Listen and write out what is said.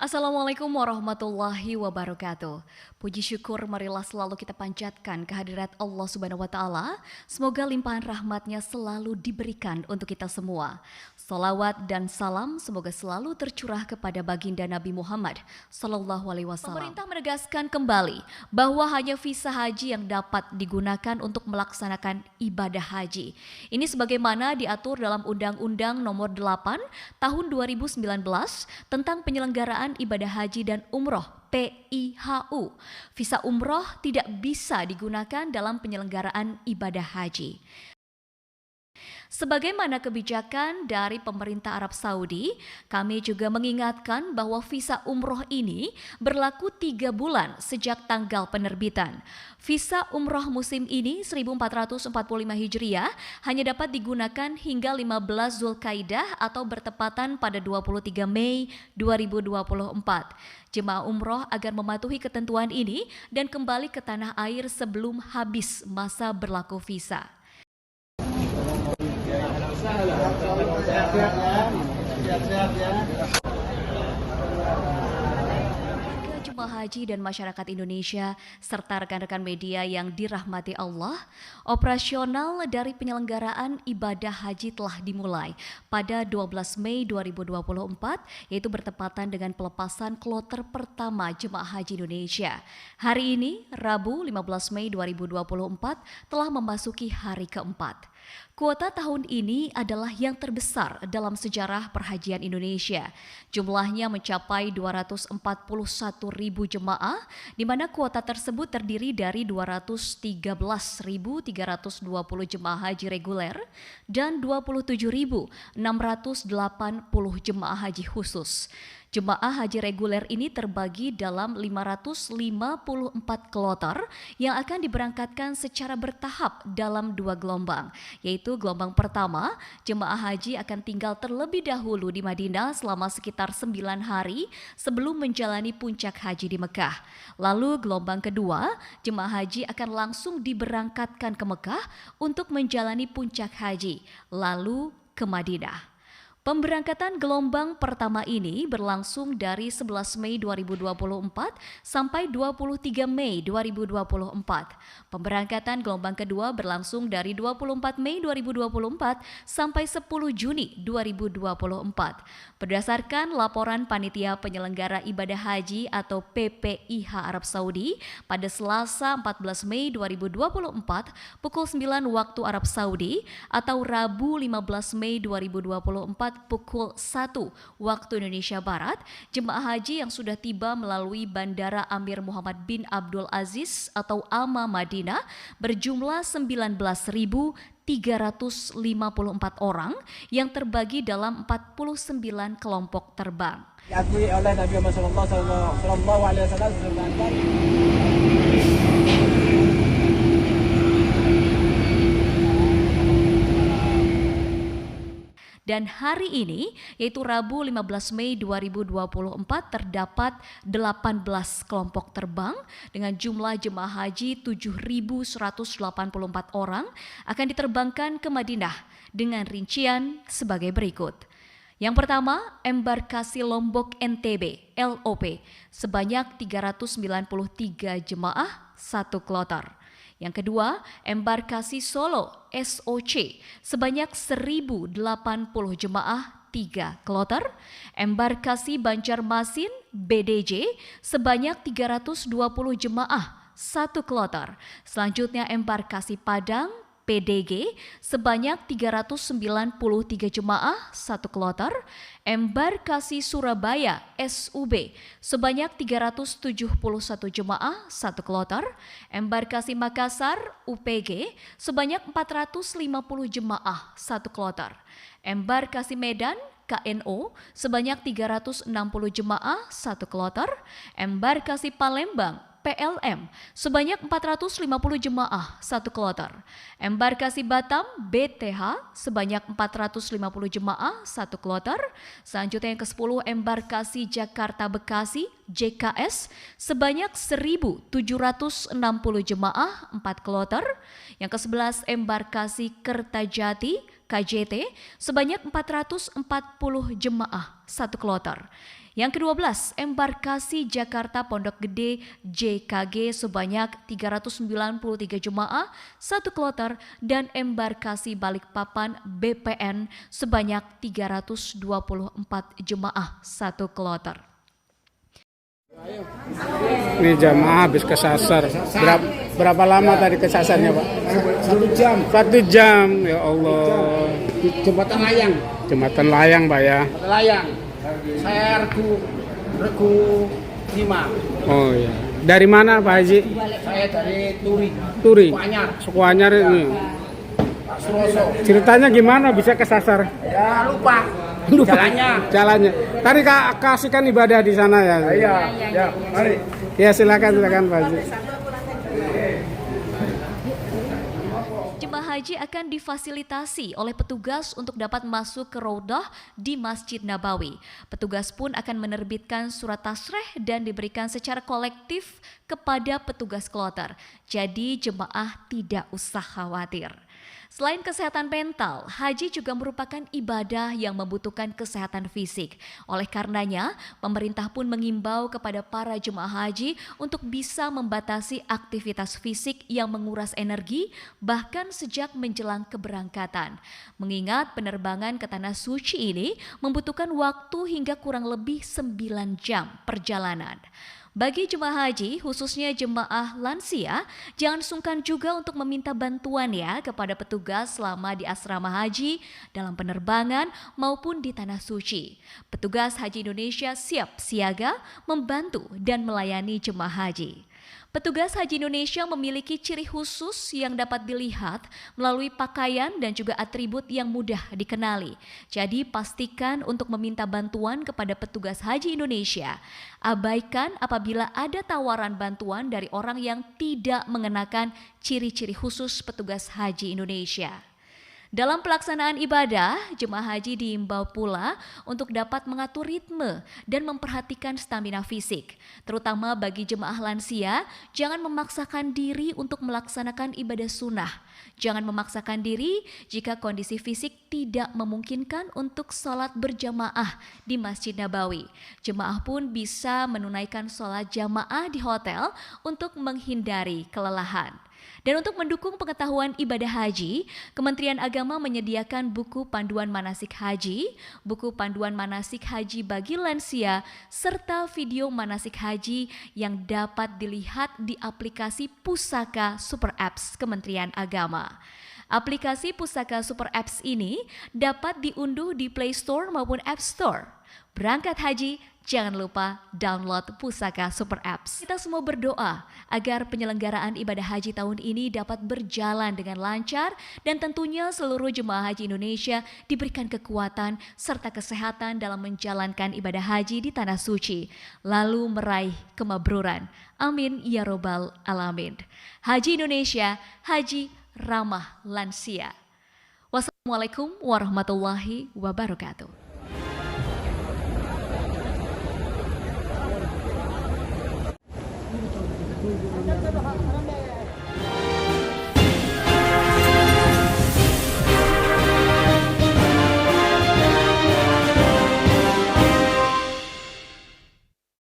Assalamualaikum warahmatullahi wabarakatuh. Puji syukur marilah selalu kita panjatkan kehadirat Allah Subhanahu wa Ta'ala. Semoga limpahan rahmatnya selalu diberikan untuk kita semua. Salawat dan salam semoga selalu tercurah kepada baginda Nabi Muhammad Sallallahu Alaihi Wasallam. Pemerintah menegaskan kembali bahwa hanya visa haji yang dapat digunakan untuk melaksanakan ibadah haji. Ini sebagaimana diatur dalam Undang-Undang Nomor 8 Tahun 2019 tentang penyelenggaraan ibadah haji dan umroh PIHU. Visa umroh tidak bisa digunakan dalam penyelenggaraan ibadah haji. Sebagaimana kebijakan dari pemerintah Arab Saudi, kami juga mengingatkan bahwa visa umroh ini berlaku 3 bulan sejak tanggal penerbitan. Visa umroh musim ini 1445 Hijriah hanya dapat digunakan hingga 15 Zulkaidah atau bertepatan pada 23 Mei 2024. Jemaah umroh agar mematuhi ketentuan ini dan kembali ke tanah air sebelum habis masa berlaku visa. Jemaah haji dan masyarakat Indonesia serta rekan-rekan media yang dirahmati Allah, operasional dari penyelenggaraan ibadah haji telah dimulai pada 12 Mei 2024, yaitu bertepatan dengan pelepasan kloter pertama jemaah haji Indonesia. Hari ini, Rabu 15 Mei 2024, telah memasuki hari keempat. Kuota tahun ini adalah yang terbesar dalam sejarah perhajian Indonesia. Jumlahnya mencapai 241.000 jemaah, di mana kuota tersebut terdiri dari 213.320 jemaah haji reguler dan 27.680 jemaah haji khusus. Jemaah haji reguler ini terbagi dalam 554 kloter yang akan diberangkatkan secara bertahap dalam 2 gelombang, yaitu gelombang pertama, jemaah haji akan tinggal terlebih dahulu di Madinah selama sekitar 9 hari sebelum menjalani puncak haji di Mekah. Lalu gelombang kedua, jemaah haji akan langsung diberangkatkan ke Mekah untuk menjalani puncak haji, lalu ke Madinah. Pemberangkatan gelombang pertama ini berlangsung dari 11 Mei 2024 sampai 23 Mei 2024. Pemberangkatan gelombang kedua berlangsung dari 24 Mei 2024 sampai 10 Juni 2024. Berdasarkan laporan Panitia Penyelenggara Ibadah Haji atau PPIH Arab Saudi, pada Selasa 14 Mei 2024 pukul 9 waktu Arab Saudi atau Rabu 15 Mei 2024 pukul 1 waktu Indonesia Barat, jemaah haji yang sudah tiba melalui Bandara Amir Muhammad bin Abdul Aziz atau AMA Madinah berjumlah 19.354 orang yang terbagi dalam 49 kelompok terbang. Diakui oleh Nabi Muhammad Sallallahu Alaihi Wasallam. Dan hari ini, yaitu Rabu 15 Mei 2024, terdapat 18 kelompok terbang dengan jumlah jemaah haji 7.184 orang akan diterbangkan ke Madinah dengan rincian sebagai berikut. Yang pertama, embarkasi Lombok NTB LOP sebanyak 393 jemaah 1 kloter. Yang kedua, embarkasi Solo SOC sebanyak 1.080 jemaah 3 kloter, embarkasi Banjarmasin BDJ sebanyak 320 jemaah 1 kloter. Selanjutnya embarkasi Padang PDG sebanyak 393 jemaah 1 kloter, embarkasi Surabaya SUB sebanyak 371 jemaah 1 kloter, embarkasi Makassar UPG sebanyak 450 jemaah 1 kloter, embarkasi Medan KNO sebanyak 360 jemaah 1 kloter, embarkasi Palembang PLM sebanyak 450 jemaah 1 kloter, embarkasi Batam BTH sebanyak 450 jemaah 1 kloter. Selanjutnya yang ke-10, embarkasi Jakarta Bekasi JKS sebanyak 1.760 jemaah 4 kloter. Yang ke-11, embarkasi Kertajati KJT sebanyak 440 jemaah 1 kloter. Yang ke-12, embarkasi Jakarta Pondok Gede JKG sebanyak 393 jemaah 1 kloter dan embarkasi Balikpapan BPN sebanyak 324 jemaah 1 kloter. Ini jamaah habis kesasar. Berapa lama tadi kesasarnya, Pak? 1 jam. 1 jam, ya Allah. Di jembatan layang. Jembatan layang, Pak ya. Jembatan layang. Saya regu 5. Oh iya. Dari mana, Pak Haji? Saya dari Turi. Turi. Suku Anyar. Suku Anyar ini. Pak Suroso. Ceritanya gimana bisa kesasar? Ya lupa. Jalannya. Tadi kasihkan ibadah di sana ya. Iya. Mari. Ya silakan Pak Haji. Jemaah haji akan difasilitasi oleh petugas untuk dapat masuk ke Raudah di Masjid Nabawi. Petugas pun akan menerbitkan surat tasreh dan diberikan secara kolektif kepada petugas kloter. Jadi jemaah tidak usah khawatir. Selain kesehatan mental, haji juga merupakan ibadah yang membutuhkan kesehatan fisik. Oleh karenanya, pemerintah pun mengimbau kepada para jemaah haji untuk bisa membatasi aktivitas fisik yang menguras energi bahkan sejak menjelang keberangkatan. Mengingat penerbangan ke Tanah Suci ini membutuhkan waktu hingga kurang lebih 9 jam perjalanan. Bagi jemaah haji, khususnya jemaah lansia, jangan sungkan juga untuk meminta bantuan ya kepada petugas selama di asrama haji, dalam penerbangan maupun di Tanah Suci. Petugas Haji Indonesia siap siaga membantu dan melayani jemaah haji. Petugas Haji Indonesia memiliki ciri khusus yang dapat dilihat melalui pakaian dan juga atribut yang mudah dikenali. Jadi pastikan untuk meminta bantuan kepada petugas Haji Indonesia. Abaikan apabila ada tawaran bantuan dari orang yang tidak mengenakan ciri-ciri khusus petugas Haji Indonesia. Dalam pelaksanaan ibadah, jemaah haji diimbau pula untuk dapat mengatur ritme dan memperhatikan stamina fisik. Terutama bagi jemaah lansia, jangan memaksakan diri untuk melaksanakan ibadah sunnah. Jangan memaksakan diri jika kondisi fisik tidak memungkinkan untuk sholat berjamaah di Masjid Nabawi. Jemaah pun bisa menunaikan sholat jamaah di hotel untuk menghindari kelelahan. Dan untuk mendukung pengetahuan ibadah haji, Kementerian Agama menyediakan buku panduan manasik haji, buku panduan manasik haji bagi lansia, serta video manasik haji yang dapat dilihat di aplikasi Pusaka Super Apps Kementerian Agama. Aplikasi Pusaka Super Apps ini dapat diunduh di Play Store maupun App Store. Berangkat haji, jangan lupa download Pusaka Super Apps. Kita semua berdoa agar penyelenggaraan ibadah haji tahun ini dapat berjalan dengan lancar dan tentunya seluruh jemaah haji Indonesia diberikan kekuatan serta kesehatan dalam menjalankan ibadah haji di Tanah Suci, lalu meraih kemabruran. Amin ya robbal alamin. Haji Indonesia, haji ramah lansia. Wassalamualaikum warahmatullahi wabarakatuh. Ada